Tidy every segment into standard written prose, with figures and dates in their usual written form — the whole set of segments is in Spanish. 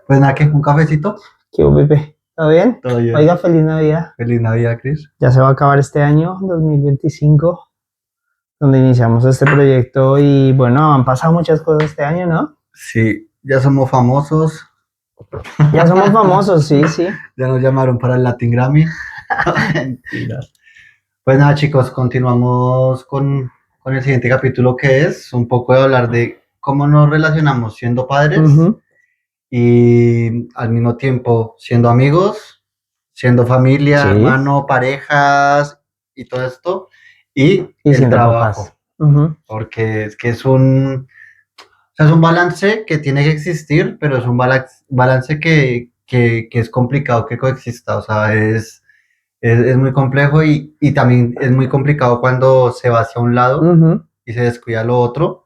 Pues nada, que un cafecito. ¿Qué hubo, Pepe? ¿Todo bien? Todo bien. Oiga, feliz Navidad. Feliz Navidad, Cris. Ya se va a acabar este año, 2025, donde iniciamos este proyecto y bueno, han pasado muchas cosas este año, ¿no? Sí, ya somos famosos. Ya somos famosos, sí. Ya nos llamaron para el Latin Grammy. Mentira. Pues nada, chicos, continuamos con el siguiente capítulo, que es un poco de hablar de cómo nos relacionamos siendo padres Ujú. y al mismo tiempo siendo amigos, siendo familia, Sí. hermano, parejas y todo esto. Y Y el siendo trabajo. papás. Ujú. Porque es que es un balance que tiene que existir, pero es un balance que es complicado que coexista. O sea, es muy complejo y también es muy complicado cuando se va hacia un lado Ujú. y se descuida lo otro.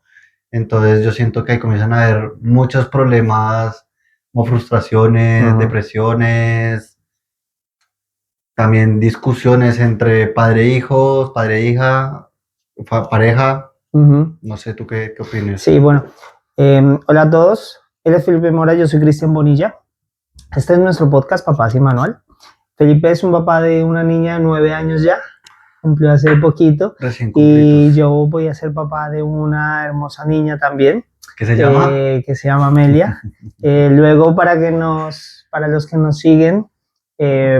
Entonces yo siento que ahí comienzan a haber muchos problemas, como frustraciones, Ujú. depresiones, también discusiones entre padre e hijos, padre e hija, pareja. Ujú. No sé, ¿tú qué opinas? Sí, bueno. Hola a todos. Él es Felipe Mora, yo soy Cristian Bonilla. Este es nuestro podcast Papás y Manual. Felipe es un papá de una niña de 9 años ya, cumplió hace poquito, Recién y cumplidos. yo voy a ser papá de una hermosa niña también, ¿Qué se llama? que se llama Amelia. Luego, para los que nos siguen,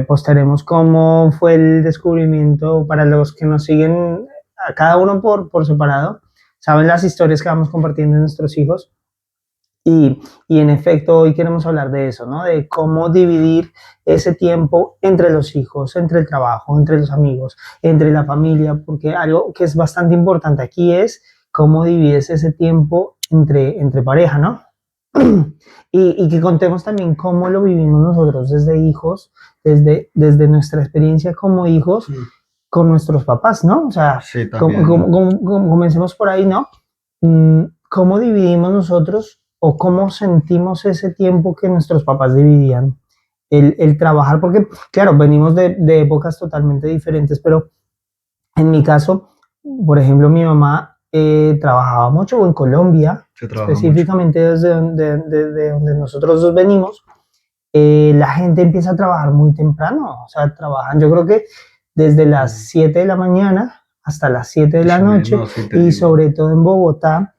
postaremos cómo fue el descubrimiento. Para los que nos siguen, a cada uno por separado, saben las historias que vamos compartiendo en nuestros hijos. Y en efecto, hoy queremos hablar de eso, ¿no? De cómo dividir ese tiempo entre los hijos, entre el trabajo, entre los amigos, entre la familia, porque algo que es bastante importante aquí es cómo divides ese tiempo entre pareja, ¿no? Y que contemos también cómo lo vivimos nosotros desde hijos, desde nuestra experiencia como hijos con nuestros papás, ¿no? O sea, Sí, también. comencemos por ahí, ¿no? ¿Cómo dividimos nosotros o cómo sentimos ese tiempo que nuestros papás dividían? El trabajar, porque claro, venimos de épocas totalmente diferentes, pero en mi caso, por ejemplo, mi mamá trabajaba mucho en Colombia, Se trabaja específicamente de donde nosotros dos venimos. La gente empieza a trabajar muy temprano, o sea, trabajan, yo creo que desde las 7 de la mañana hasta las 7 de la noche, No, sí, te y digo. sobre todo en Bogotá,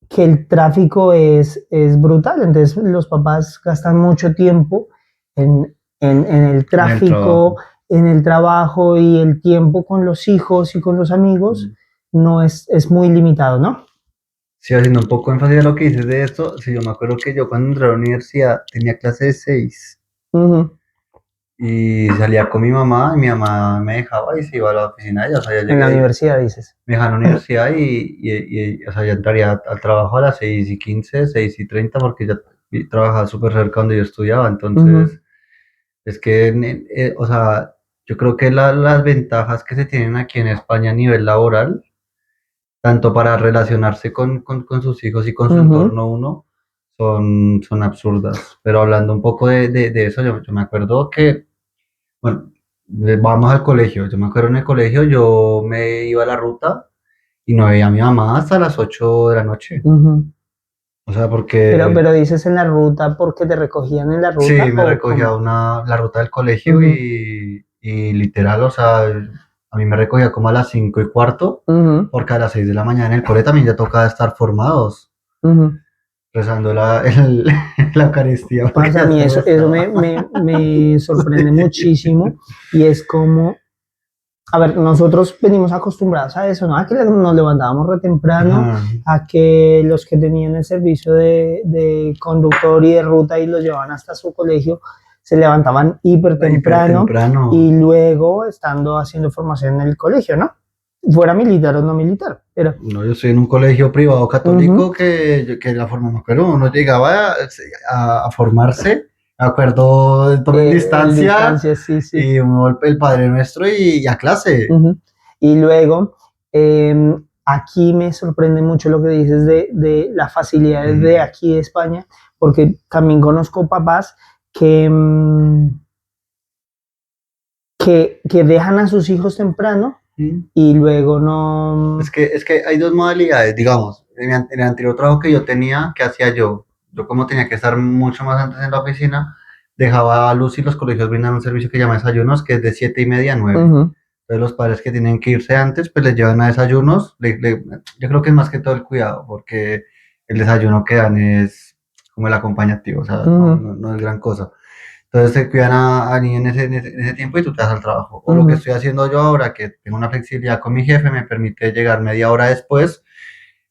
que el tráfico es brutal. Entonces los papás gastan mucho tiempo en el tráfico, en el trabajo, y el tiempo con los hijos y con los amigos no es muy limitado, ¿no? Sí, haciendo un poco énfasis a lo que dices de esto, sí, yo me acuerdo que yo cuando entré a la universidad tenía clase de 6 Ujú. y salía con mi mamá y mi mamá me dejaba y se iba a la oficina de ella. O sea, ya En la llegué, universidad, dices. me dejaba en la universidad o sea, ya entraría al trabajo a las 6:15, 6:30 porque ya trabajaba súper cerca donde yo estudiaba. Entonces, Ujú. es que, o sea, yo creo que las ventajas que se tienen aquí en España a nivel laboral, tanto para relacionarse con sus hijos y con su Ujú. entorno uno, son absurdas. Pero hablando un poco de eso, yo me acuerdo que, bueno, vamos al colegio. Yo me acuerdo en el colegio yo me iba a la ruta y no veía a mi mamá hasta las 8 de la noche. Ujú. O sea, Pero dices en la ruta porque te recogían en la sí, ruta me o recogía cómo. la ruta del colegio Ujú. y literal, o sea, a mí me recogía como a las 5:15, Ujú. porque a las 6 de la mañana en el cole también ya tocaba estar formados, Ujú. rezando la Eucaristía, porque Parce, a ya mí se eso rezaba. me sorprende Sí. muchísimo, y es como, a ver, nosotros venimos acostumbrados a eso, ¿no? A que nos levantábamos re temprano, Ajá. a que los que tenían el servicio de conductor y de ruta y los llevaban hasta su colegio se levantaban hiper Hiper temprano, temprano. y luego estando haciendo formación en el colegio, ¿no? Fuera militar o no militar, pero... No, yo estoy en un colegio privado católico Ujú. que la forma, me acuerdo, uno llegaba a formarse, me acuerdo, tomen En distancia distancia, sí, sí. y uno el Padre Nuestro y a clase. Ujú. Y luego, aquí me sorprende mucho lo que dices de las facilidades de aquí de España, porque también conozco papás que, que dejan a sus hijos temprano y luego no... Es que hay dos modalidades, digamos. En el anterior trabajo que yo tenía, ¿qué hacía yo? yo como tenía que estar mucho más antes en la oficina, dejaba a luz y los colegios brindan un servicio que llama desayunos, que es de 7:30 a 9. Ujú, Entonces los padres que tienen que irse antes, pues les llevan a desayunos. Yo creo que es más que todo el cuidado, porque el desayuno que dan es como el acompañativo, o sea, ujú, no es gran cosa. Entonces se cuidan a niños en ese tiempo y tú te vas al trabajo. O lo que ujú. estoy haciendo yo ahora, que tengo una flexibilidad con mi jefe, me permite llegar media hora después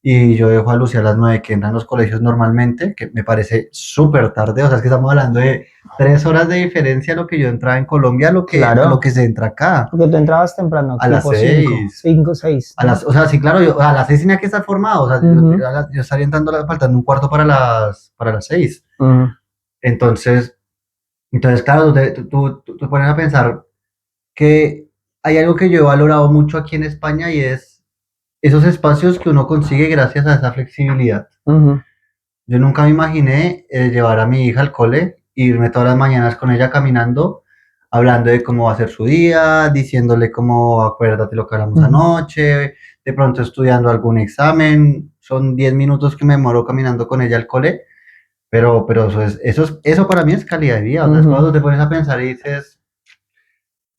y yo dejo a Lucy a las 9 que entran los colegios normalmente, que me parece súper tarde, o sea, es que estamos hablando de 3 horas de diferencia a lo que yo entraba en Colombia, a lo que Claro, se entra acá, porque tú entrabas temprano, a las tipo 5, 6. 5, 6, ¿no? O sea, sí, claro, a las 6 tenía que estar formado, o sea, Ujú, yo estaría entrando faltando un cuarto para las 6. ujú, Entonces, claro, tú pones a pensar que hay algo que yo he valorado mucho aquí en España y es esos espacios que uno consigue gracias a esa flexibilidad. ujú, Yo nunca me imaginé llevar a mi hija al cole, e irme todas las mañanas con ella caminando, hablando de cómo va a ser su día, diciéndole cómo acuérdate lo que hablamos ujú. anoche, de pronto estudiando algún examen. Son 10 minutos que me demoro caminando con ella al cole, pero eso para mí es calidad de vida. O sea, es Ujú, cuando te pones a pensar y dices,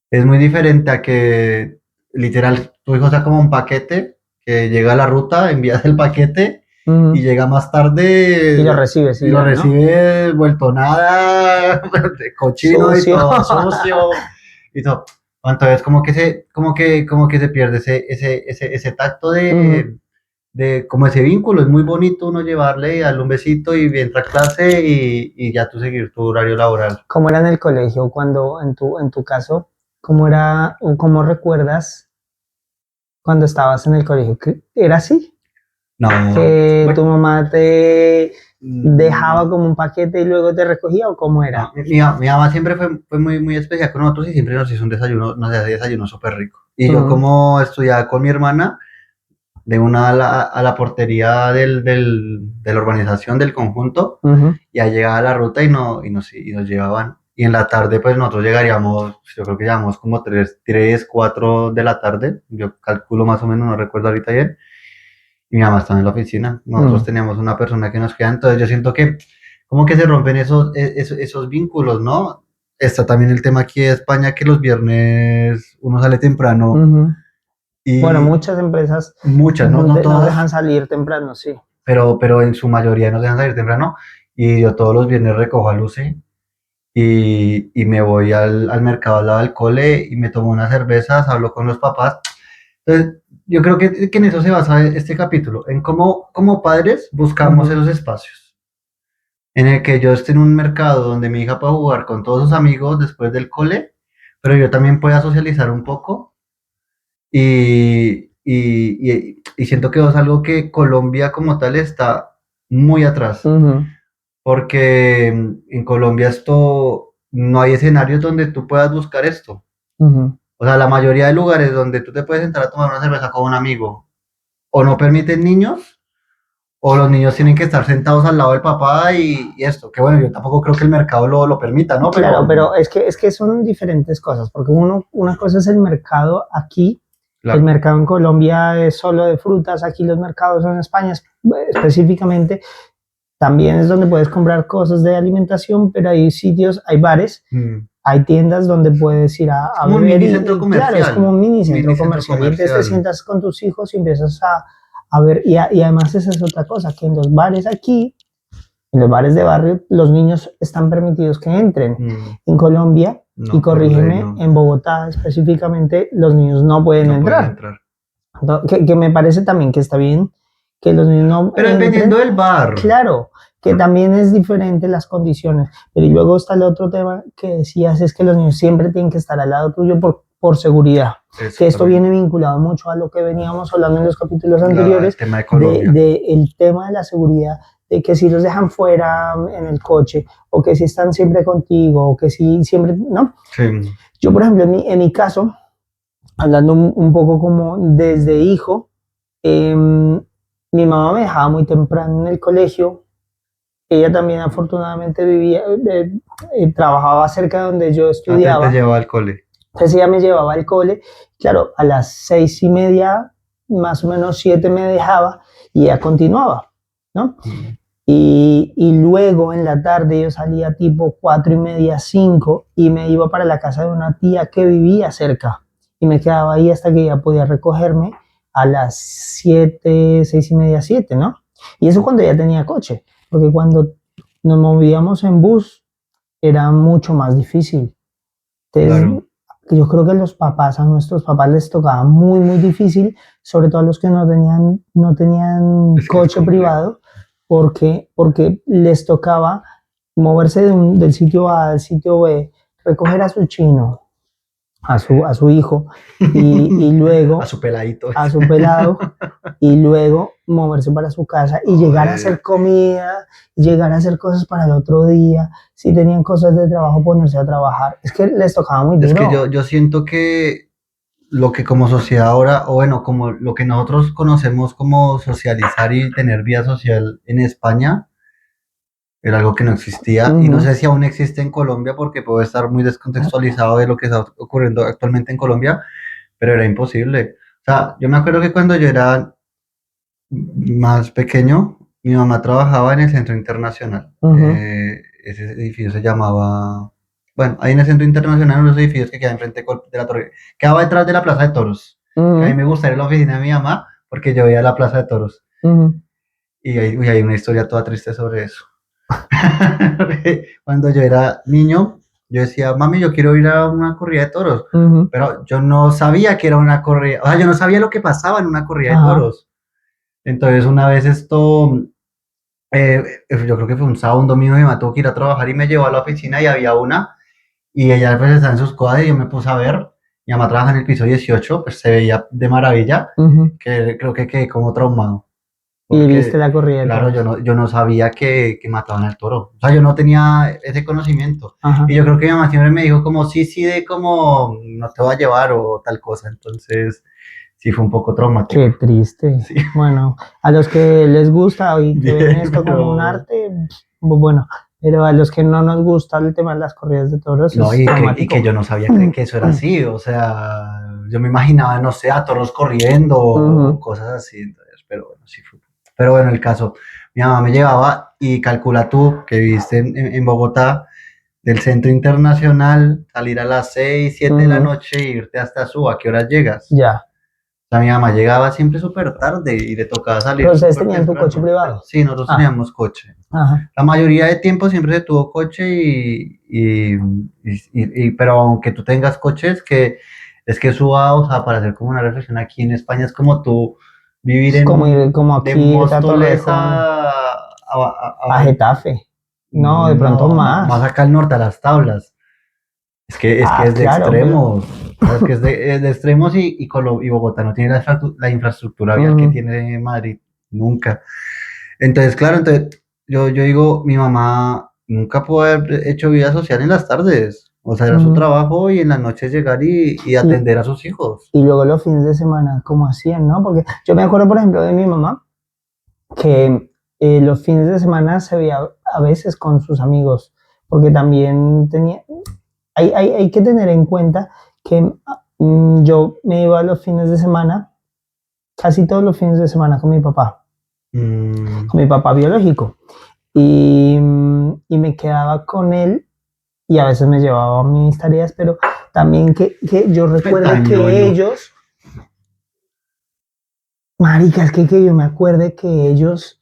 es muy diferente a que literal tu hijo sea como un paquete que llega a la ruta, envías el paquete y ujú. llega más Y lo tarde recibes y y lo ya, ¿no? recibe vuelto nada, cochino y Sucio. todo sucio y todo. Entonces como que se pierde ese tacto Ujú. de como ese vínculo. Es muy bonito uno llevarle, darle un besito y entra a clase y ya tú seguir tu horario laboral. ¿Cómo era en el colegio cuando, en tu caso, cómo era o cómo recuerdas cuando estabas en el colegio? ¿Era así? No, ¿Que tu bueno, mamá te mm, dejaba como un paquete y luego te recogía o cómo era? no, mi mamá siempre fue muy, muy especial con nosotros y siempre nos hizo un desayuno, nos hacía desayuno súper rico. Y yo Ujú, como estudiaba con mi hermana, de una a la portería de la urbanización del conjunto, ujú, ya llegaba la ruta y nos llevaban. Y en la tarde, pues nosotros llegaríamos, yo creo que llegamos como 4 de la tarde, yo calculo más o menos, no recuerdo ahorita bien, y mi mamá estaba en la oficina. Nosotros ujú. teníamos una persona que nos queda, entonces yo siento que como que se rompen esos vínculos, ¿no? Está también el tema aquí de España que los viernes uno sale temprano Ujú. Bueno, y muchas empresas muchas, no, nos, no nos todas, dejan salir temprano, sí. pero en su mayoría nos dejan salir temprano y yo todos los viernes recojo a Lucy y me voy al mercado al lado del cole y me tomo unas cervezas, hablo con los papás. Entonces, yo creo que en eso se basa este capítulo, en cómo como padres buscamos Ujú. esos espacios, en el que yo esté en un mercado donde mi hija pueda jugar con todos sus amigos después del cole, pero yo también pueda socializar un poco y siento que es algo que Colombia como tal está muy atrás, Ujú, porque en Colombia esto no hay escenarios donde tú puedas buscar esto. ujú. O sea, la mayoría de lugares donde tú te puedes entrar a tomar una cerveza con un amigo o no permiten niños, o los niños tienen que estar sentados al lado del papá y esto, que bueno, yo tampoco creo que el mercado lo permita, ¿no? Claro, Pero, pero es que son diferentes cosas, porque una cosa es el mercado aquí, el claro. mercado en Colombia es solo de frutas, aquí los mercados en España específicamente también es donde puedes comprar cosas de alimentación, pero hay sitios, hay bares, Mm. hay tiendas donde puedes ir a, Es a como un beber mini y, centro y claro, es como comercial, un mini mini centro centro comercial y entonces te comercial. sientas con tus hijos y empiezas a ver, y además esa es otra cosa, que en los bares aquí, en los bares de barrio, los niños están permitidos que entren. Mm. En Colombia, y No, por ley corrígeme, no, en Bogotá específicamente, los niños no pueden no pueden entrar. entrar. Que me parece también que está bien que los niños no Pero dependiendo entren, del bar. claro, que también es diferente las condiciones. Pero y luego está el otro tema que decías, es que los niños siempre tienen que estar al lado tuyo por seguridad, Eso que esto también. viene vinculado mucho a lo que veníamos hablando en los capítulos El anteriores, tema de de, Colombia. de el tema de la seguridad, de que si los dejan fuera en el coche, o que si están siempre contigo, o que si siempre, ¿no? Sí. Yo, por ejemplo, en mi caso, hablando un poco como desde hijo, mi mamá me dejaba muy temprano en el colegio. Ella también afortunadamente trabajaba cerca de donde yo Te estudiaba. lleva al cole. Entonces ella me llevaba al cole. Claro, a las 6:30, más o menos 7 me dejaba y ella continuaba, ¿no? Mm. Y luego en la tarde yo salía tipo 4:30, 5 y me iba para la casa de una tía que vivía cerca y me quedaba ahí hasta que ella podía recogerme a las 7, 6:30, 7, ¿no? Y eso cuando ya tenía coche, porque cuando nos movíamos en bus era mucho más difícil. Entonces, Claro. yo creo que a nuestros papás les tocaba muy, muy difícil, sobre todo a los que no tenían Es que es coche complejo. privado, porque les tocaba moverse del sitio A al sitio B, recoger a su chino, a su hijo, y A luego su peladito. a su pelado, y luego moverse para su casa y llegar a hacer Joder. comida, llegar a hacer cosas para el otro día. Si tenían cosas de trabajo, ponerse a trabajar. Es que les tocaba muy Es que yo, duro. yo siento que lo que como sociedad ahora, o bueno, como lo que nosotros conocemos como socializar y tener vida social en España, era algo que no existía y no Ujú. sé si aún existe en Colombia porque puedo estar muy descontextualizado de lo que está ocurriendo actualmente en Colombia, pero era imposible. O sea, yo me acuerdo que cuando yo era más pequeño, mi mamá trabajaba en el Centro Internacional. Ujú. Ese edificio se llamaba, bueno, ahí en el Centro Internacional, unos edificios que quedan enfrente de la torre, quedaba detrás de la Plaza de Toros, que a mí Ujú. me gustaría la oficina de mi mamá porque yo veía la Plaza de Toros Ujú. y hay una historia toda triste sobre eso. Cuando yo era niño, yo decía, mami, yo quiero ir a una corrida de toros, Ujú. pero yo no sabía que era una corrida, o sea, yo no sabía lo que pasaba en una corrida de Ajá. toros. Entonces, una vez yo creo que fue un sábado, un domingo, y me tuvo que ir a trabajar y me llevó a la oficina y había una, y ella pues estaba en sus cosas y yo me puse a ver, mi mamá trabaja en el piso 18, pues se veía de maravilla, Ujú. que creo que quedé como traumado. Y viste Porque, la corrida de claro, yo toros. no, yo no sabía que mataban al toro. O sea, yo no tenía ese conocimiento. Y Ajá. yo creo que mi mamá siempre me dijo como, sí, sí, de como, no te va a llevar o tal cosa. Entonces, sí fue un poco Qué traumático. triste. Sí, Bueno, a los que les gusta y que ven bien, esto como un pero... arte, bueno, pero a los que no nos gusta el tema de las corridas de toros No, es y que traumático. yo no sabía que eso era así. O sea, yo me imaginaba, no sé, a toros corriendo o Ujú. cosas así. Entonces, pero bueno, sí fue. Pero bueno, el caso, mi mamá me llevaba y calcula tú que viviste en Bogotá del Centro Internacional, salir a las 6 7 de la Ujú. noche e irte hasta Suba. ¿A qué horas llegas? Ya. O sea, mi mamá llegaba siempre súper tarde y le tocaba Pero salir ustedes súper tenían tu coche temprano. privado. Sí, nosotros Ah, teníamos coche. ajá. La mayoría de tiempo siempre se tuvo coche pero aunque tú tengas coches, es que Suba, o sea, para hacer como una reflexión aquí en España, es como tú vivir Es como ir, como de aquí irte a Móstoles Torrejón, a a- Getafe. No, de pronto no, más más. acá al norte, a las tablas. Es que Ah, es de claro, pero. extremos. O sea, es de extremos y Bogotá no tiene la infraestructura vial que Ujú. tiene Madrid. Nunca. Entonces, claro, entonces yo digo, mi mamá nunca pudo haber hecho vida social en las tardes. O sea, era su Ujú. trabajo y en las noches llegar y Y, atender a sus hijos. y luego los fines de semana, ¿cómo hacían, no? Porque yo me acuerdo, por ejemplo, de mi mamá, que los fines de semana se veía a veces con sus amigos, porque también tenía, hay que tener en cuenta que yo me iba los fines de semana, casi todos los fines de semana Mm, con mi papá biológico, y me quedaba con él y a veces me llevaba a mis tareas, pero también que yo recuerde Tan que ñoño. ellos, marica, es que yo me acuerde que ellos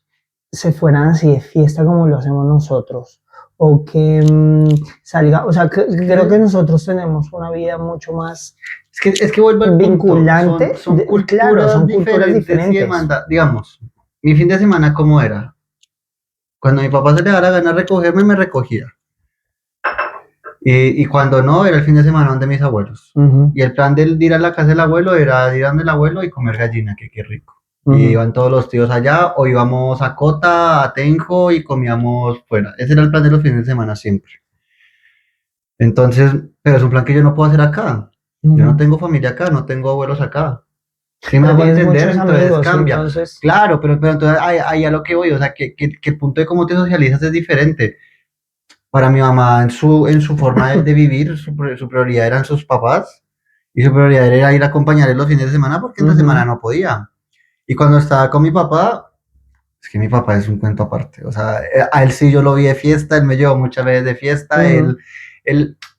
se fueran así de fiesta como lo hacemos nosotros. O que salga, o sea, creo que nosotros tenemos una vida mucho más Es que vuelvo al punto. vinculante. Son Claro, culturas son culturas diferentes y diferentes. demanda. Digamos, mi fin de semana, ¿cómo era? Cuando mi papá se le daba la gana recogerme, me recogía. Y cuando no, era el fin de semana donde mis abuelos. Ujú. Y el plan de ir a la casa del abuelo era ir donde el abuelo y comer gallina, que qué rico. Y Ujú. iban todos los tíos allá, o íbamos a Cota, a Tenjo y comíamos fuera. Ese era el plan de los fines de semana siempre. Entonces, pero es un plan que yo no puedo hacer acá. Yo no Ujú. tengo familia acá, no tengo abuelos acá. ¿Sí me Pero hago tienes entender? muchos Entonces amigos y cambia. entonces. Claro, pero entonces ahí a lo que voy, o sea, que el punto de cómo te socializas es diferente. Para mi mamá, en su forma de vivir, su prioridad eran sus papás y su prioridad era ir a acompañarles los fines de semana porque entre semana Ujú. no podía. Y cuando estaba con mi papá, Es que mi papá es un cuento aparte, o sea, a él sí yo lo vi de fiesta, él me llevó muchas veces de fiesta, Ujú,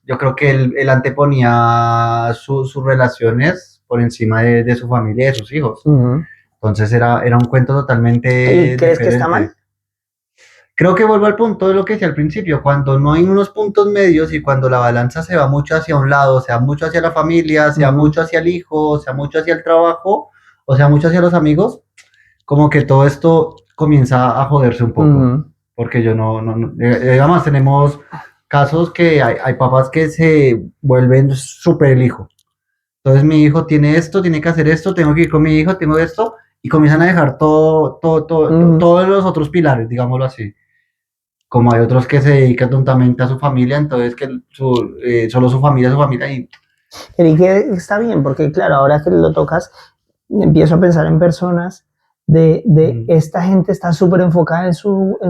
yo creo que él anteponía sus relaciones por encima de su familia y de sus hijos. ujú. Entonces era un cuento ¿Y totalmente crees que está mal? diferente. Creo que vuelvo al punto de lo que decía al principio, cuando no hay unos puntos medios y cuando la balanza se va mucho hacia un lado, sea mucho hacia la familia, sea Ujú, mucho hacia el hijo, sea mucho hacia el trabajo, o sea mucho hacia los amigos, como que todo esto comienza a joderse un poco, ujú. porque yo además tenemos casos que hay papás que se vuelven súper el hijo. Entonces mi hijo tiene esto, tiene que hacer esto, tengo que ir con mi hijo, tengo esto, y comienzan a dejar Ujú. todos los otros pilares, digámoslo así. Como hay otros que se dedican tontamente a su familia, entonces que solo su familia, y Y que está bien, porque claro, ahora que lo tocas, empiezo a pensar en personas de mm, esta gente está súper enfocada en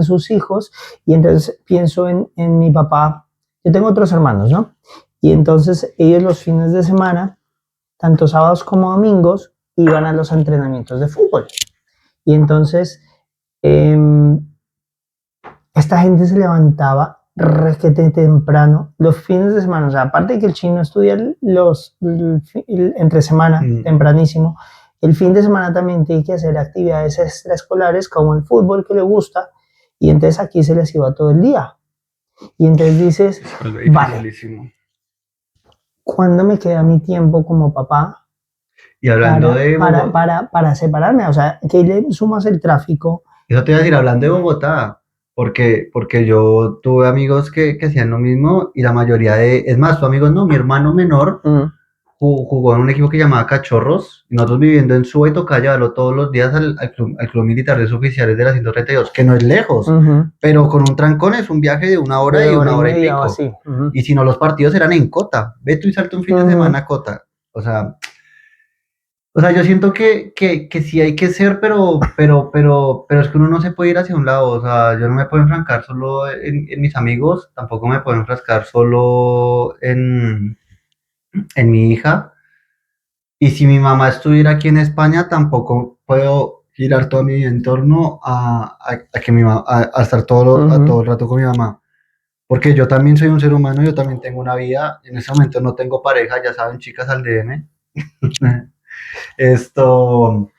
sus hijos y entonces pienso en mi papá. Yo tengo otros hermanos, ¿no? Y entonces ellos los fines de semana, tanto sábados como domingos, iban a los entrenamientos de fútbol. Y entonces eh, esta gente se levantaba requete temprano los fines de semana. O sea, aparte de que el chino estudia entre semana, mm, tempranísimo, el fin de semana también tiene que hacer actividades extraescolares como el fútbol que le gusta. Y entonces aquí se les iba todo el día. Y entonces dices, se vuelve vale, dificilísimo. ¿cuándo me queda mi tiempo como papá Y hablando de Bogotá, para separarme? O sea, que le sumas el tráfico. eso te iba a decir, hablando de Bogotá, porque yo tuve amigos que hacían lo mismo y la mayoría es más, tu amigos no, mi hermano menor Mm, jugó en un equipo que llamaba Cachorros, y nosotros viviendo en Suba y tocaba llevarlo todos los días al club militar de sus oficiales de la 132, que no es lejos, ujú, pero con un trancón es un viaje de de hora una y hora y media o pico. así. Ujú, Y si no, los partidos eran en Cota. Ve tú y salte un fin de semana ujú. a Cota. O sea, yo siento que sí hay que ser, pero es que uno no se puede ir hacia un lado. O sea, yo no me puedo enfrancar solo en mis amigos, tampoco me puedo enfrascar solo en mi hija. Y si mi mamá estuviera aquí en España, tampoco puedo girar todo mi entorno a que a estar a todo Ujú. el rato con mi mamá. Porque yo también soy un ser humano, yo también tengo una vida. En ese momento no tengo pareja, ya saben, chicas al DM. Esto,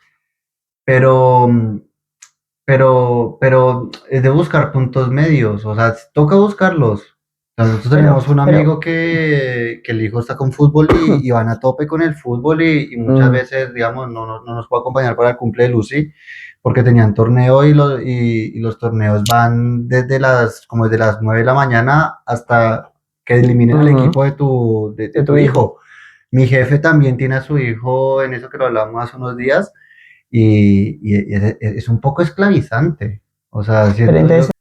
pero, pero es de buscar puntos medios, o sea, toca buscarlos. O sea, nosotros tenemos un Pero, amigo que el hijo está con fútbol y van a tope con el fútbol y muchas mm, veces, digamos, no nos puede acompañar para el cumple de Lucy porque tenían torneo y los torneos van como desde las 9 de la mañana hasta que eliminen al ujú, equipo de de tu tu hijo. hijo. Mi jefe también tiene a su hijo en eso que lo hablamos hace unos días y es un poco esclavizante. O sea, Pero siento yo. entonces,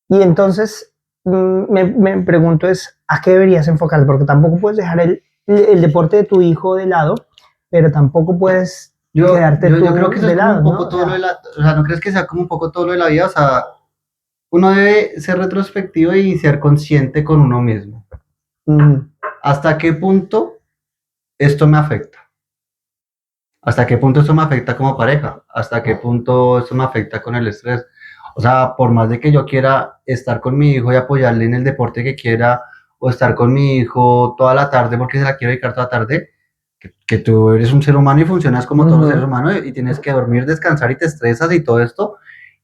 y entonces me pregunto es, ¿a qué deberías enfocarte? Porque tampoco puedes dejar el deporte de tu hijo de lado, pero tampoco puedes quedarte Yo creo que tú eso es de como un lado, ¿no? poco O todo lo de sea, o sea, ¿no crees que sea como un poco todo lo de la vida? O sea, uno debe ser retrospectivo y ser consciente con uno mismo. ujú, ¿Hasta qué punto esto me afecta? ¿Hasta qué punto esto me afecta como pareja? ¿Hasta qué punto esto me afecta con el estrés? O sea, por más de que yo quiera estar con mi hijo y apoyarle en el deporte que quiera, o estar con mi hijo toda la tarde porque se la quiero dedicar toda la tarde, que tú eres un ser humano y funcionas como todos los seres ujú, humanos y tienes que dormir, descansar y te estresas y todo esto.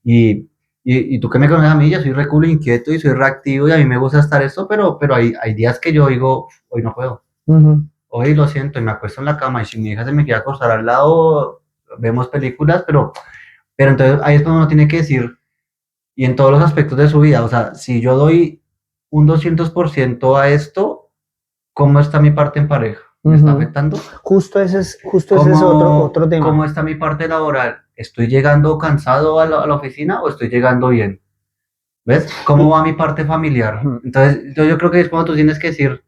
Y, y tú que me conoces a mí, yo soy reculo inquieto y soy reactivo y a mí me gusta estar esto, pero hay días que yo digo, hoy no puedo. ujú, Hoy lo siento y me acuesto en la cama y si mi hija se me quiere acostar al lado, vemos películas, pero entonces ahí es cuando uno tiene que decir, y en todos los aspectos de su vida, o sea, si yo doy un 200% a esto, ¿cómo está mi parte en pareja? ¿Me está ujú. afectando? Justo ese es otro ¿Cómo tema. está mi parte laboral? ¿Estoy llegando cansado a la oficina o estoy llegando bien? ¿Ves? ¿Cómo Y, va mi parte familiar? ujú, Entonces, yo creo que es cuando tú tienes que decir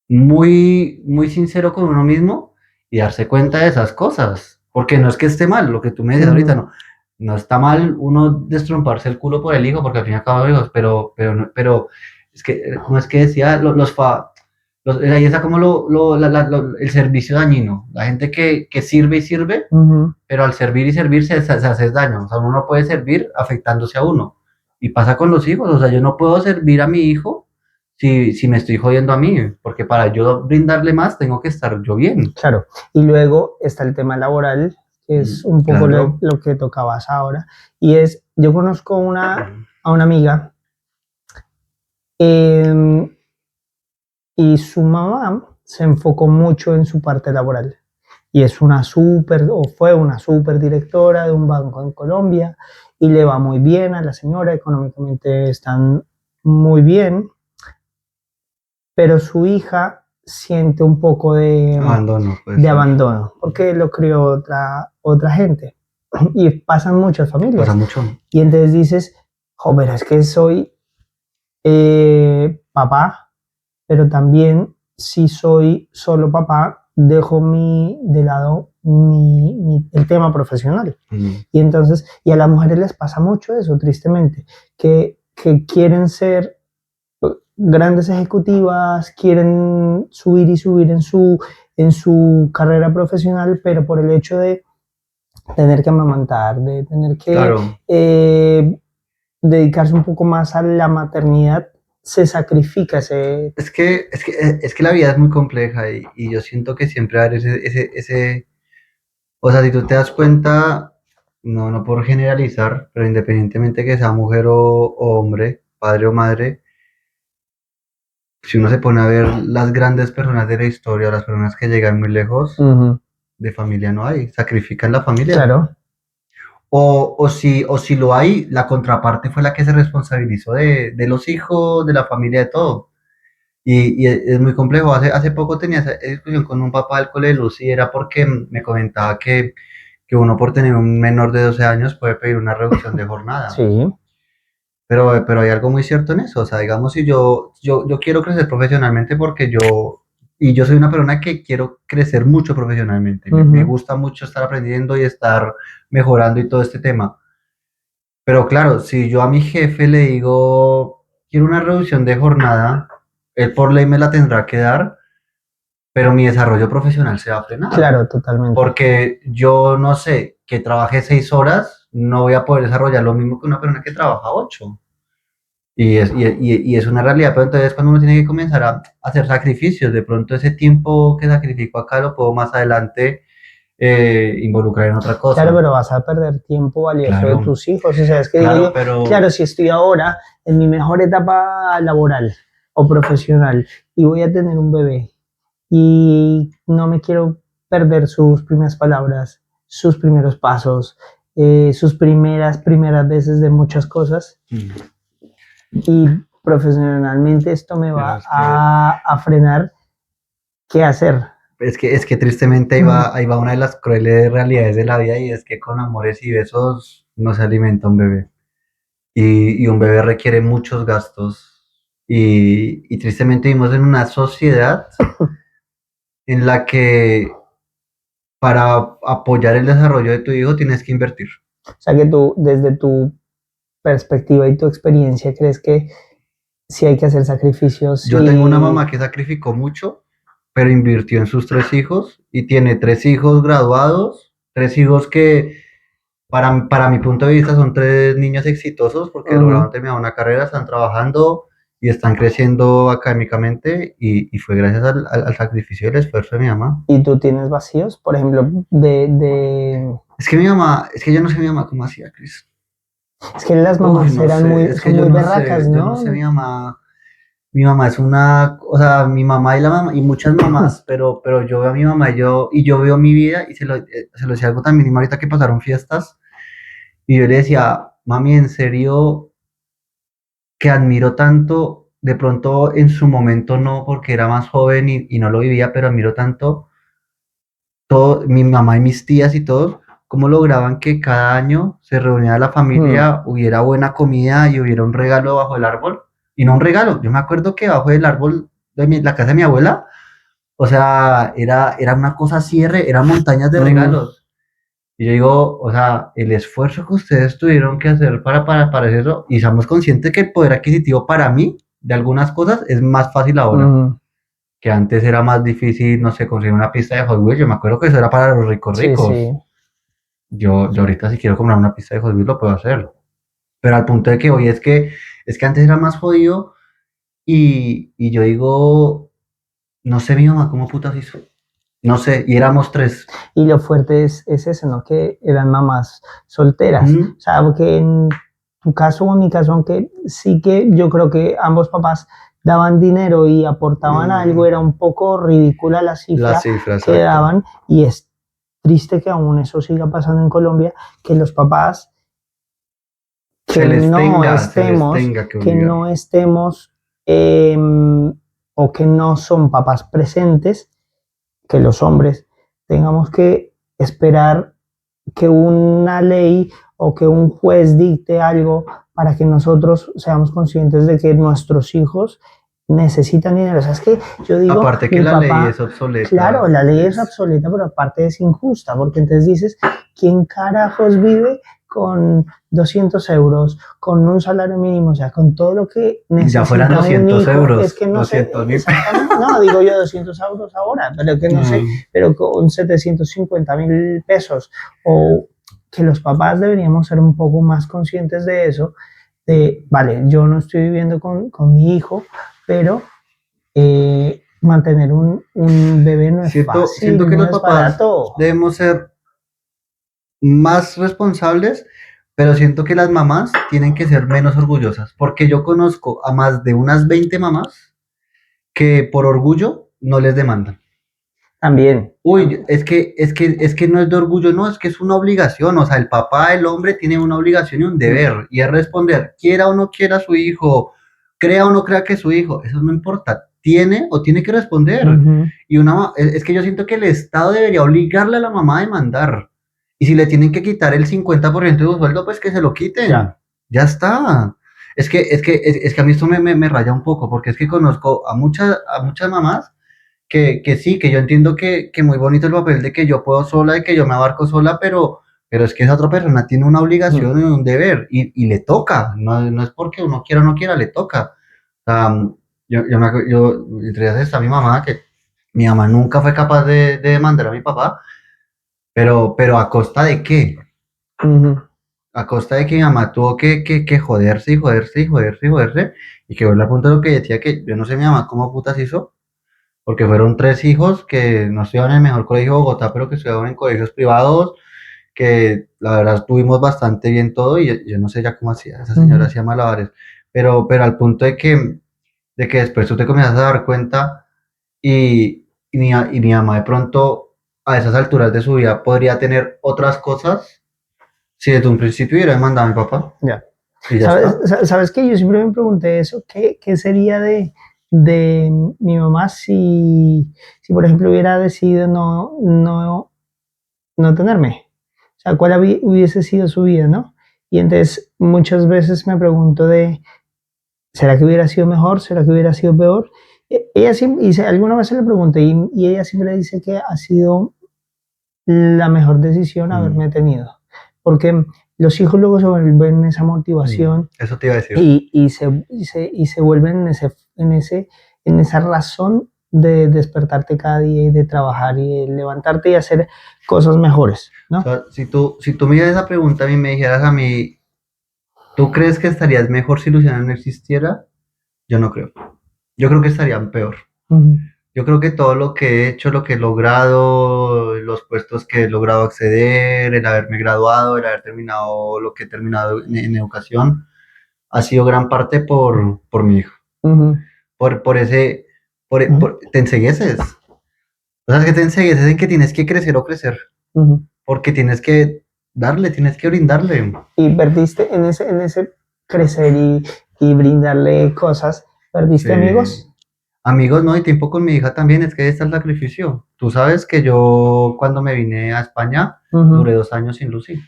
muy sincero con uno mismo y darse cuenta de esas cosas. Porque no es que esté mal, lo que tú me dices ahorita, ujú, no está mal uno destromparse el culo por el hijo, porque al fin y al cabo hijos, pero es que, como es que decía, Ahí está como el servicio dañino. La gente que sirve y sirve, Ujú. pero al servir y servir se hace daño. O sea, uno no puede servir afectándose a uno. Y pasa con los hijos. O sea, yo no puedo servir a mi hijo si me estoy jodiendo a mí, porque para yo brindarle más tengo que estar yo bien. Claro. Y luego está el tema laboral, que es un poco Claro. lo que tocabas ahora. Y es, yo conozco a una amiga em, y su mamá se enfocó mucho en su parte laboral. Y es una súper, o fue una súper directora de un banco en Colombia y le va muy bien a la señora, económicamente están muy bien, pero su hija siente un poco Abandono, puede de ser. abandono, porque lo crió otra gente. Y pasan muchas Pasa familias. mucho. Y entonces dices, joder, es que soy papá, pero también si soy solo papá, dejo de lado el tema profesional. Y entonces, y a las mujeres les pasa mucho eso, tristemente, que quieren ser grandes ejecutivas, quieren subir y subir en su carrera profesional, pero por el hecho de tener que amamantar, de tener que Claro. dedicarse un poco más a la maternidad, se sacrifica ese... Es que la vida es muy compleja y yo siento que siempre va a haber o sea, si tú te das cuenta, no por generalizar, pero independientemente que sea mujer o hombre, padre o madre, si uno se pone a ver las grandes personas de la historia, las personas que llegan muy lejos, de familia no hay, sacrifican la familia. Claro. O si lo hay, la contraparte fue la que se responsabilizó de los hijos, de la familia, de todo. Y es muy complejo. Hace poco tenía esa discusión con un papá del cole de luz y era porque me comentaba que uno por tener un menor de 12 años puede pedir una reducción de jornada. Sí. Pero hay algo muy cierto en eso. O sea, digamos, si yo quiero crecer profesionalmente y yo soy una persona que quiero crecer mucho profesionalmente. Me gusta mucho estar aprendiendo y estar mejorando y todo este tema. Pero claro, si yo a mi jefe le digo, quiero una reducción de jornada, él por ley me la tendrá que dar, pero mi desarrollo profesional se va a frenar. Claro, totalmente. Porque yo no sé, que trabaje 6 horas, no voy a poder desarrollar lo mismo que una persona que trabaja 8. Y es una realidad, pero entonces cuando uno tiene que comenzar a hacer sacrificios, de pronto ese tiempo que sacrifico acá lo puedo más adelante involucrar en otra cosa. Claro, pero vas a perder tiempo valioso Claro. de tus hijos. O sea, es que Claro, digo yo, pero claro, si estoy ahora en mi mejor etapa laboral o profesional y voy a tener un bebé y no me quiero perder sus primeras palabras, sus primeros pasos, sus primeras veces de muchas cosas y profesionalmente esto me Pero va es que, a frenar, ¿qué hacer? es que tristemente ahí va una de las crueles realidades de la vida y es que con amores y besos no se alimenta un bebé. Y un bebé requiere muchos gastos. Y tristemente vivimos en una sociedad en la que para apoyar el desarrollo de tu hijo tienes que invertir. O sea que tú, desde tu perspectiva y tu experiencia, ¿crees que sí hay que hacer sacrificios? Yo tengo una mamá que sacrificó mucho, pero invirtió en sus 3 hijos y tiene 3 hijos graduados, 3 hijos que para mi punto de vista son 3 niños exitosos porque lograron terminar una carrera, están trabajando y están creciendo académicamente y fue gracias al sacrificio y el esfuerzo de mi mamá. ¿Y tú tienes vacíos, por ejemplo, Es que mi mamá, es que yo no sé mi mamá cómo hacía, Cris. Es que las Uy, mamás no eran sé, es que son yo muy no berracas, sé, yo no ¿no? sé mi mamá es o sea, mi mamá y la mamá, y muchas mamás, pero yo veo a mi mamá y yo veo mi vida y se lo decía algo también, y ahorita que pasaron fiestas, y yo le decía, mami, en serio, que admiro tanto, de pronto en su momento no, porque era más joven y no lo vivía, pero admiro tanto todo, mi mamá y mis tías y todos, cómo lograban que cada año se reuniera la familia, hubiera buena comida y hubiera un regalo bajo el árbol. Y no un regalo, yo me acuerdo que bajo el árbol de la casa de mi abuela, o sea, era una cosa cierre, eran montañas de regalos. Y yo digo, o sea, el esfuerzo que ustedes tuvieron que hacer para eso, y estamos conscientes que el poder adquisitivo para mí, de algunas cosas, es más fácil ahora. que antes era más difícil, no sé, conseguir una pista de Hot Wheels. Yo me acuerdo que eso era para los ricos Sí, ricos. sí. Yo ahorita si quiero comprar una pista de Hot Wheels lo puedo hacer. Pero al punto de que hoy es que antes era más jodido y yo digo, no sé mi mamá cómo putas hizo. No sé, y éramos tres. Y lo fuerte es eso, ¿no? Que eran mamás solteras. Mm, O sea, porque en tu caso o en mi caso, aunque sí que yo creo que ambos papás daban dinero y aportaban algo, mm, era un poco ridícula la la cifra cifra, que exacto. daban y es triste que aún eso siga pasando en Colombia, que los papás Se les tenga que que obligar. no estemos o que no son papás presentes, que los hombres tengamos que esperar que una ley o que un juez dicte algo para que nosotros seamos conscientes de que nuestros hijos necesitan dinero. O sea, es que yo digo, Aparte que mi la ley papá, es obsoleta, claro, la ley es obsoleta, pero aparte es injusta, porque entonces dices, ¿quién carajos vive con 200 euros, con un salario mínimo, o sea, con todo lo que ya fueran necesita un 200 hijo? Es euros, que no sé 200.000 exactamente, no, digo yo 200 euros ahora, pero que no sé, Mm, pero con 750.000 pesos, o que los papás deberíamos ser un poco más conscientes de eso, de, vale, yo no estoy viviendo con mi hijo, pero mantener un bebé no es siento fácil, que no los es papás barato. debemos ser más responsables, pero siento que las mamás tienen que ser menos orgullosas, porque yo conozco a más de unas 20 mamás que por orgullo no les demandan. También, Uy, también. es que no es de orgullo, no, es que es una obligación, o sea, el papá, el hombre tiene una obligación y un Mm, deber, y es responder, quiera o no quiera su hijo, crea o no crea que es su hijo, eso no importa, tiene o tiene que responder. ujú, Y es que yo siento que el Estado debería obligarle a la mamá a demandar, y si le tienen que quitar el 50% de su sueldo, pues que se lo quiten, ya. ya está. Es que a mí esto me raya un poco, porque es que conozco a muchas mamás que sí, que yo entiendo que muy bonito el papel de que yo puedo sola, de que yo me abarco sola, pero es que esa otra persona tiene una Mm, obligación y un deber y le toca, no es porque uno quiera o no quiera, le toca. O sea, entre ellas está mi mamá, que mi mamá nunca fue capaz de demandar a mi papá, pero ¿a costa de qué? ujú, A costa de que mi mamá tuvo que joderse y joderse y joderse y joderse, y que vuelve al punto de lo que decía que yo no sé mi mamá cómo putas hizo, porque fueron tres hijos que no estudiaban en el mejor colegio de Bogotá, pero que estudiaban en colegios privados, que la verdad estuvimos bastante bien todo y yo no sé ya cómo hacía, esa señora ujú. hacía malabares, pero al punto de que después tú te comienzas a dar cuenta y mi mamá de pronto a esas alturas de su vida podría tener otras cosas si desde un principio hubiera demandado a mi papá Ya. y ya ¿Sabes, está. sabes que yo siempre me pregunté eso? ¿Qué sería de mi mamá si, por ejemplo, hubiera decidido no tenerme? O sea, ¿cuál hubiese sido su vida, no? Y entonces muchas veces me pregunto ¿será que hubiera sido mejor? ¿Será que hubiera sido peor? Ella siempre, alguna vez se le pregunté y ella siempre dice que ha sido la mejor decisión Mm, haberme tenido, porque los hijos luego se vuelven esa motivación eso te iba a decir. y se vuelven en esa razón de despertarte cada día y de trabajar y de levantarte y hacer cosas mejores, O ¿no? sea, si tú me hicieras esa pregunta a mí me dijeras a mí, ¿tú crees que estarías mejor si Luciana no existiera? Yo no creo. Yo creo que estarían peor. Ujú, Yo creo que todo lo que he hecho, lo que he logrado, los puestos que he logrado acceder, el haberme graduado, el haber terminado lo que he terminado en educación, ha sido gran parte por mi hijo. ujú, Por ese, ujú, te ensegueces. O sea, es que te ensegueces en que tienes que crecer o crecer. ujú. Porque tienes que darle, tienes que brindarle. Y perdiste en ese crecer y brindarle cosas, perdiste Sí. amigos. Amigos, no, y tiempo con mi hija también, es que ahí está el sacrificio. Tú sabes que yo cuando me vine a España Ujú, duré 2 años sin Lucy.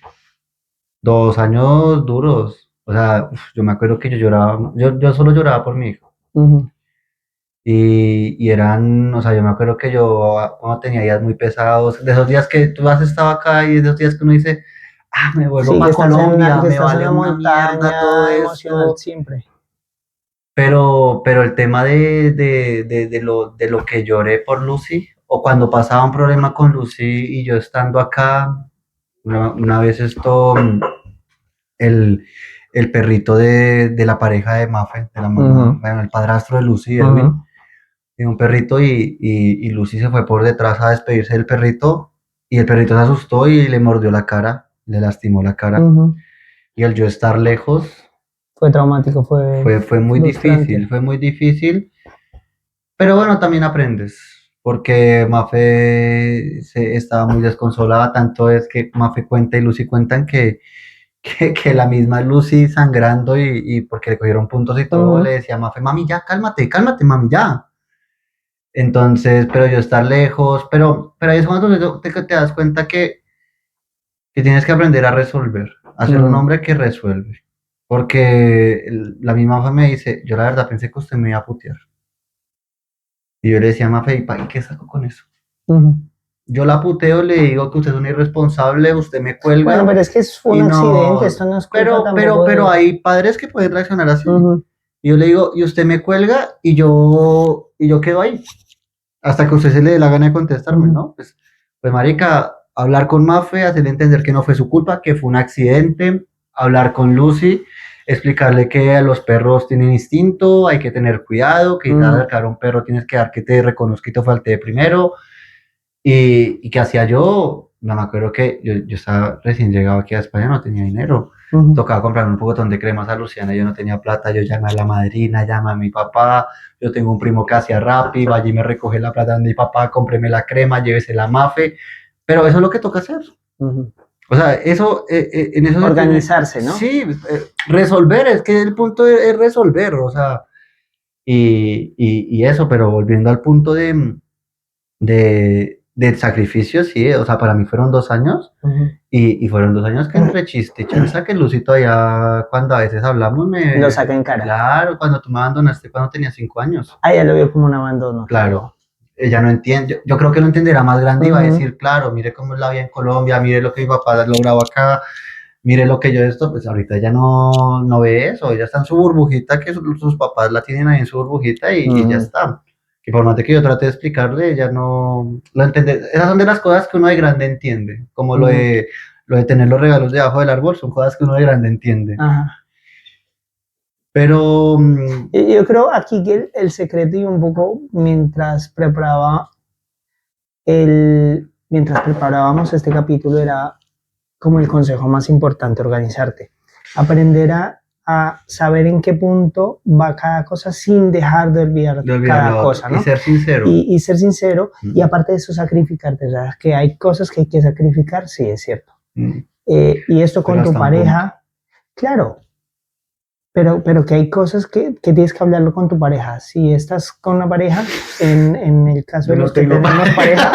2 años duros. O sea, yo me acuerdo que yo lloraba, yo solo lloraba por mi hijo. ujú. O sea, yo me acuerdo que yo cuando tenía días muy pesados, de esos días que tú has estado acá y de esos días que uno dice, me vuelvo Sí, para Colombia, que me estás en vale una una mierda todo montaña emocional esto. siempre. pero el tema de lo que lloré por Lucy, o cuando pasaba un problema con Lucy y yo estando acá, una vez el, el perrito de la pareja de Mafe, de la mamá, Ujú, bueno, el padrastro de Lucy, Edwin, ujú, tiene un perrito y Lucy se fue por detrás a despedirse del perrito y el perrito se asustó y le mordió la cara, le lastimó la cara. ujú. Y al yo estar lejos, Fue traumático, fue fue frustrante. fue muy difícil, pero bueno, también aprendes, porque estaba muy desconsolada, tanto es que Mafe cuenta y Lucy cuentan que la misma Lucy sangrando y porque le cogieron puntos y todo, le Ujú, decía a Mafe, mami, ya, cálmate, cálmate, mami, ya. Entonces, pero yo estar lejos, pero ahí es cuando te das cuenta que tienes que aprender a resolver, a ser un ujú, hombre que resuelve. Porque la misma Mafe me dice, yo la verdad pensé que usted me iba a putear. Y yo le decía a Mafe, ¿y qué saco con eso? ujú. Yo la puteo, le digo que usted es un irresponsable, usted me Bueno, cuelga pero es que fue un y accidente, esto no, no es culpa pero tampoco. hay padres que pueden reaccionar así. Ujú, Y yo le digo, y usted me cuelga y yo quedo ahí, hasta que a usted se le dé la gana de contestarme, ujú, ¿no? Pues marica, hablar con Mafe, hacerle entender que no fue su culpa, que fue un accidente, hablar con Lucy, explicarle que los perros tienen instinto, hay que tener cuidado, que si te vas a ujú, acercar a un perro tienes que dar que te reconozca y te falte primero. Y que hacía yo, no me acuerdo que yo estaba recién llegado aquí a España, no tenía dinero. ujú. Tocaba comprarme un pocotón de cremas a Luciana, yo no tenía plata, yo llamé a la madrina, llamé a mi papá, yo tengo un primo que hacía Rappi, va allí me recoge la plata de mi papá, cómpreme la crema, llévese la mafe, pero eso es lo que toca hacer. Ujú. O sea, eso, en eso se tiene, Organizarse, ¿no? sí, resolver, es que el punto es resolver, o sea, y eso, pero volviendo al punto del sacrificio, sí, o sea, para mí fueron 2 años Ujú. y fueron 2 años que entre chiste y chanza que Lucy todavía, cuando a veces hablamos, Lo saca en cara. claro, cuando tú me abandonaste cuando tenía 5 años, Ah, ya lo vio como un abandono, claro, claro. ella no entiende, yo creo que lo entenderá más grande y va a Ujú, decir, claro, mire cómo es la vida en Colombia, mire lo que mi papá ha logrado acá, mire lo que yo esto, pues ahorita ella no ve eso, ella está en su burbujita, que sus papás la tienen ahí en su burbujita y ya ujú, está. Que por más de que yo trate de explicarle, ella no lo entiende. Esas son de las cosas que uno de grande entiende, como ujú. lo de tener los regalos debajo del árbol, son cosas que uno de grande entiende. Ajá. Pero, Yo creo aquí que el secreto y un poco mientras preparábamos este capítulo era como el consejo más importante, organizarte. Aprender a saber en qué punto va cada cosa sin dejar de olvidar de olvidar cada lo otro cosa, y ¿no? ser sincero. Y ser sincero y Mm, aparte de eso sacrificarte, o sea, que hay cosas que hay que sacrificar, sí, es cierto. mm, Y esto pero con tu hasta un punto. pareja, claro, pero que hay cosas que tienes que hablarlo con tu pareja. Si estás con una pareja, en el caso Yo de no los que tengo tenemos pareja,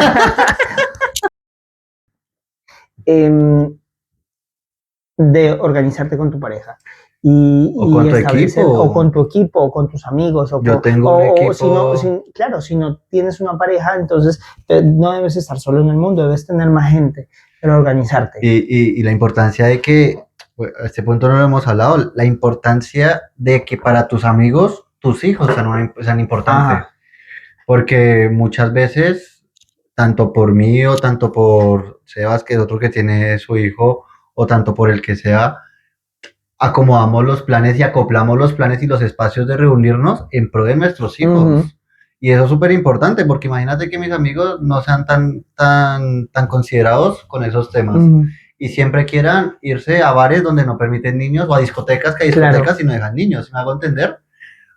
em, de organizarte con tu pareja O y con tu equipo. establecer, o con tu equipo, o con tus amigos, Yo tengo un o si no, equipo. claro, si no tienes una pareja, entonces no debes estar solo en el mundo, debes tener más gente, pero organizarte. Y la importancia de que, pues, a este punto no lo hemos hablado, la importancia de que para tus amigos, tus hijos sean importantes. Ajá. Porque muchas veces, tanto por mí o tanto por Sebas, que es otro que tiene su hijo, o tanto por el que sea, acomodamos los planes y acoplamos los planes y los espacios de reunirnos en pro de nuestros Ujú, hijos. Y eso es súper importante, porque imagínate que mis amigos no sean tan considerados con esos temas ujú. y siempre quieran irse a bares donde no permiten niños o a discotecas que hay Claro, discotecas y no dejan niños, ¿me hago entender?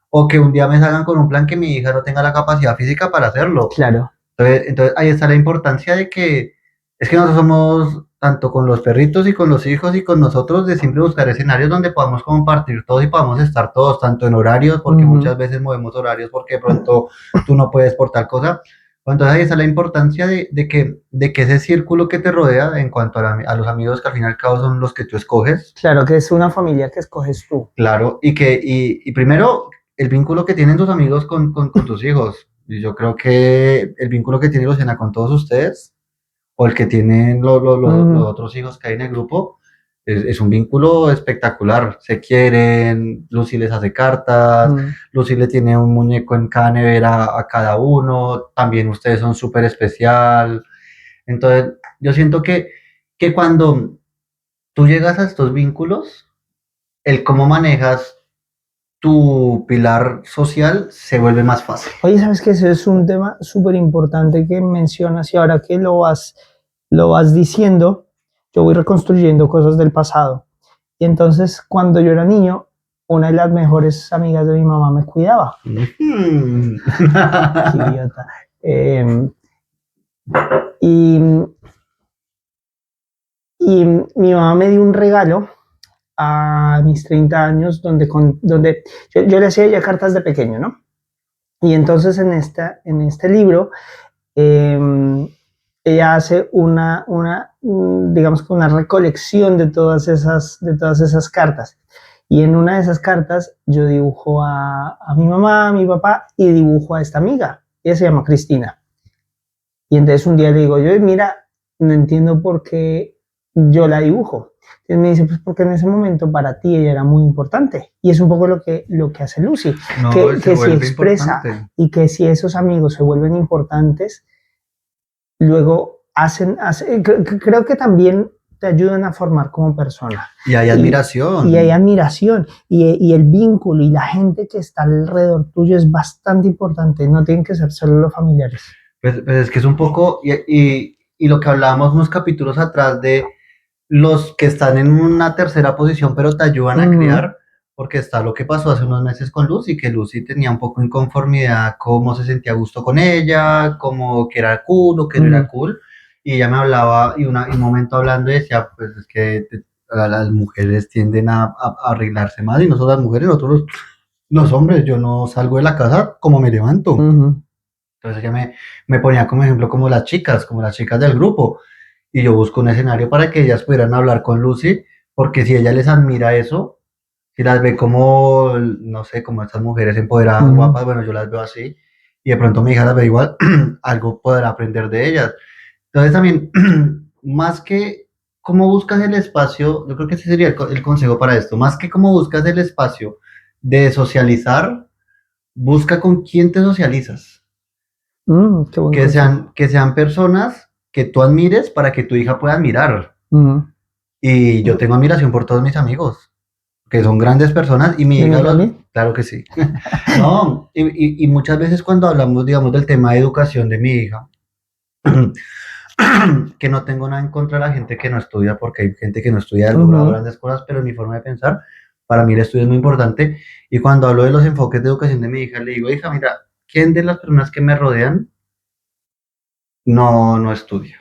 O que un día me salgan con un plan que mi hija no tenga la capacidad física para hacerlo. claro. Entonces ahí está la importancia de que es que nosotros somos, tanto con los perritos y con los hijos y con nosotros, de siempre buscar escenarios donde podamos compartir todos y podamos estar todos, tanto en horarios, porque Ujú, muchas veces movemos horarios porque de pronto tú no puedes por tal cosa. Entonces ahí está la importancia de que ese círculo que te rodea en cuanto a los amigos que al fin y al cabo son los que tú escoges, claro que es una familia que escoges tú. claro, y primero el vínculo que tienen tus amigos con tus hijos. Y yo creo que el vínculo que tiene Luciana con todos ustedes o el que tienen los Ujú, otros hijos que hay en el grupo, es un vínculo espectacular. Se quieren, Lucy les hace cartas, Mm. Lucy le tiene un muñeco en cada nevera a cada uno, también ustedes son súper especial. Entonces, yo siento que cuando tú llegas a estos vínculos, el cómo manejas tu pilar social se vuelve más fácil. Oye, ¿sabes qué? Ese es un tema súper importante que mencionas y ahora que lo vas diciendo, yo voy reconstruyendo cosas del pasado. Y entonces, cuando yo era niño, una de las mejores amigas de mi mamá me cuidaba. Mm. Qué idiota. Y, y mi mamá me dio un regalo a mis 30 años donde yo le hacía ya cartas de pequeño, ¿no? Y entonces en este libro eh, ella hace digamos que una recolección de todas esas cartas. Y en una de esas cartas yo dibujo a mi mamá, a mi papá y dibujo a esta amiga. Ella se llama Cristina. Y entonces un día le digo yo, mira, no entiendo por qué yo la dibujo. Entonces me dice, pues porque en ese momento para ti ella era muy importante. Y es un poco lo que hace Lucy, No, se que si vuelve expresa importante. y que si esos amigos se vuelven importantes, luego creo que también te ayudan a formar como persona. Y hay admiración. Y hay admiración. Y el vínculo y la gente que está alrededor tuyo es bastante importante. No tienen que ser solo los familiares. Pues es que es un poco, y lo que hablábamos unos capítulos atrás de los que están en una tercera posición, pero te ayudan a criar, porque está lo que pasó hace unos meses con Lucy, que Lucy tenía un poco inconformidad, cómo se sentía a gusto con ella, cómo que era cool o que no era cool, y ella me hablaba, y un momento hablando decía, pues es que las mujeres tienden a arreglarse más, y nosotros las mujeres, nosotros los hombres, yo no salgo de la casa como me levanto. Entonces ella me ponía como ejemplo como las chicas del grupo. Y yo busco un escenario para que ellas pudieran hablar con Lucy, porque si ella les admira eso, si las ve como, no sé, como estas mujeres empoderadas, guapas, bueno, yo las veo así, y de pronto mi hija las ve igual, algo podrá aprender de ellas. Entonces también, más que cómo buscas el espacio, yo creo que ese sería el consejo para esto, más que cómo buscas el espacio de socializar, busca con quién te socializas. Qué buen consejo. Que sean personas que tú admires para que tu hija pueda admirar. Y yo tengo admiración por todos mis amigos, que son grandes personas y mi hija también? claro que sí. No, y muchas veces cuando hablamos, digamos, del tema de educación de mi hija, que no tengo nada en contra de la gente que no estudia, porque hay gente que no estudia, ha logrado grandes cosas, pero en mi forma de pensar, para mí el estudio es muy importante. Y cuando hablo de los enfoques de educación de mi hija, le digo, hija, mira, ¿quién de las personas que me rodean no estudia?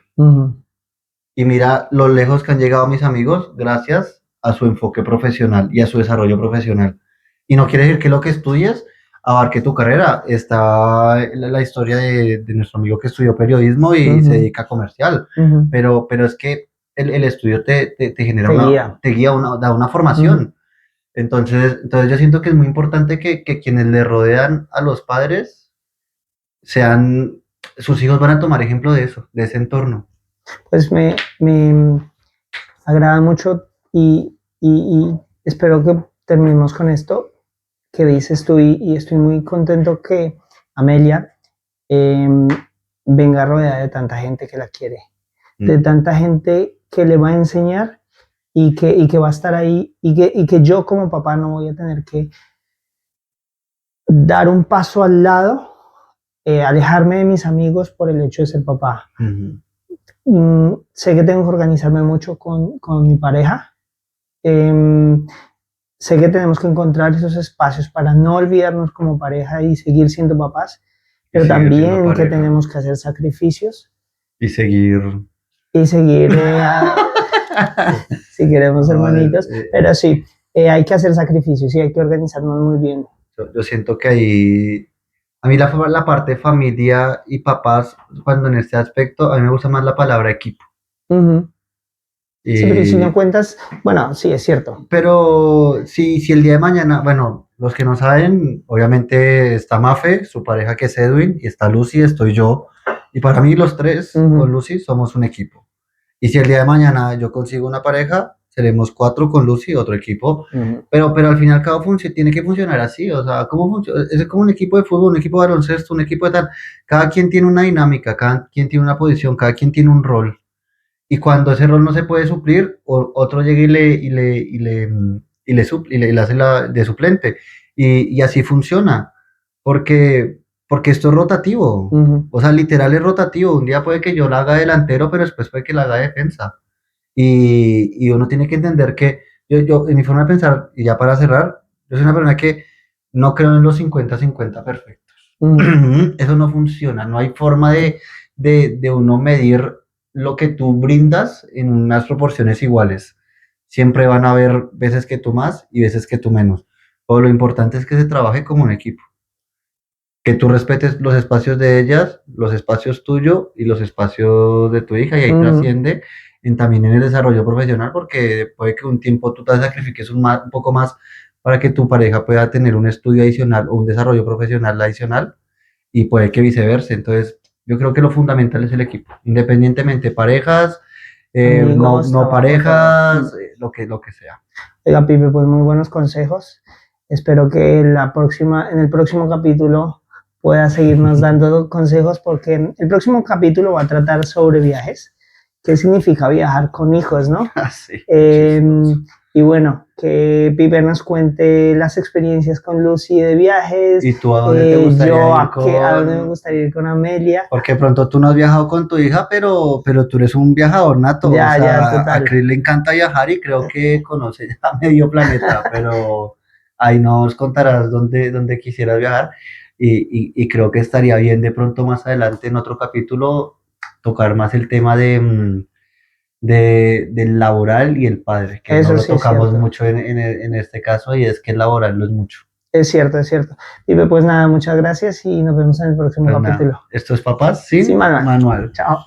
Y mira lo lejos que han llegado mis amigos gracias a su enfoque profesional y a su desarrollo profesional. Y no quiere decir que lo que estudies abarque tu carrera. Está la historia de nuestro amigo que estudió periodismo y se dedica a comercial, pero es que el estudio te genera te guía da una formación. Entonces yo siento que es muy importante que quienes le rodean a los padres sean, sus hijos van a tomar ejemplo de eso, de ese entorno. Pues me agrada mucho y espero que terminemos con esto que dices tú y estoy muy contento que Amelia venga rodeada de tanta gente que la quiere, de tanta gente que le va a enseñar y que va a estar ahí y que yo como papá no voy a tener que dar un paso al lado, alejarme de mis amigos por el hecho de ser papá. Sé que tengo que organizarme mucho con mi pareja. Sé que tenemos que encontrar esos espacios para no olvidarnos como pareja y seguir siendo papás, pero también que tenemos que hacer sacrificios. Y seguir. Y seguir, si queremos hermanitos, pero sí, hay que hacer sacrificios y hay que organizarnos muy bien. Yo siento que ahí, a mí la parte de familia y papás, cuando en este aspecto, a mí me gusta más la palabra equipo. Sí, pero si no cuentas, bueno, sí, es cierto. Pero si el día de mañana, bueno, los que no saben, obviamente está Mafe, su pareja que es Edwin, y está Lucy, estoy yo, y para mí los tres con Lucy somos un equipo. Y si el día de mañana yo consigo una pareja, seremos 4 con Lucy, otro equipo, pero al fin y al cabo tiene que funcionar así, o sea, ¿cómo funciona? Es como un equipo de fútbol, un equipo de baloncesto, un equipo de tal, cada quien tiene una dinámica, cada quien tiene una posición, cada quien tiene un rol, y cuando ese rol no se puede suplir, otro llega y le hace de suplente, y así funciona, porque esto es rotativo, o sea, literal es rotativo, un día puede que yo la haga delantero, pero después puede que la haga defensa. Y uno tiene que entender que en mi forma de pensar, y ya para cerrar, yo soy una persona que no creo en los 50-50 perfectos. Eso no funciona, no hay forma de uno medir lo que tú brindas en unas proporciones iguales. Siempre van a haber veces que tú más y veces que tú menos. Pero lo importante es que se trabaje como un equipo, que tú respetes los espacios de ellas, los espacios tuyos y los espacios de tu hija, y ahí trasciende también en el desarrollo profesional, porque puede que un tiempo tú te sacrifiques un poco más para que tu pareja pueda tener un estudio adicional o un desarrollo profesional adicional, y puede que viceversa. Entonces, yo creo que lo fundamental es el equipo, independientemente parejas, Amigos, no trabajo, parejas, lo que sea. Oiga, Pipe, pues muy buenos consejos. Espero que en el próximo capítulo pueda seguirnos dando consejos, porque el próximo capítulo va a tratar sobre viajes. ¿Qué significa viajar con hijos, no? Sí, y bueno, que Pipe nos cuente las experiencias con Lucy de viajes. ¿Y tú a dónde te gustaría yo ir a dónde me gustaría ir con Amelia. Porque de pronto tú no has viajado con tu hija, pero tú eres un viajador nato. Ya, O sea, ya, a total. Chris le encanta viajar y creo que conoce ya medio planeta, pero ahí nos contarás dónde quisieras viajar. Y creo que estaría bien de pronto más adelante en otro capítulo tocar más el tema del laboral y el padre, que no Eso lo sí es tocamos cierto. mucho en este caso, y es que el laboral no es mucho. Es cierto, es cierto. Pipe, pues nada, muchas gracias y nos vemos en el próximo Pues nada, capítulo. esto es Papás Sí, sin Manuel. Manual. Chao.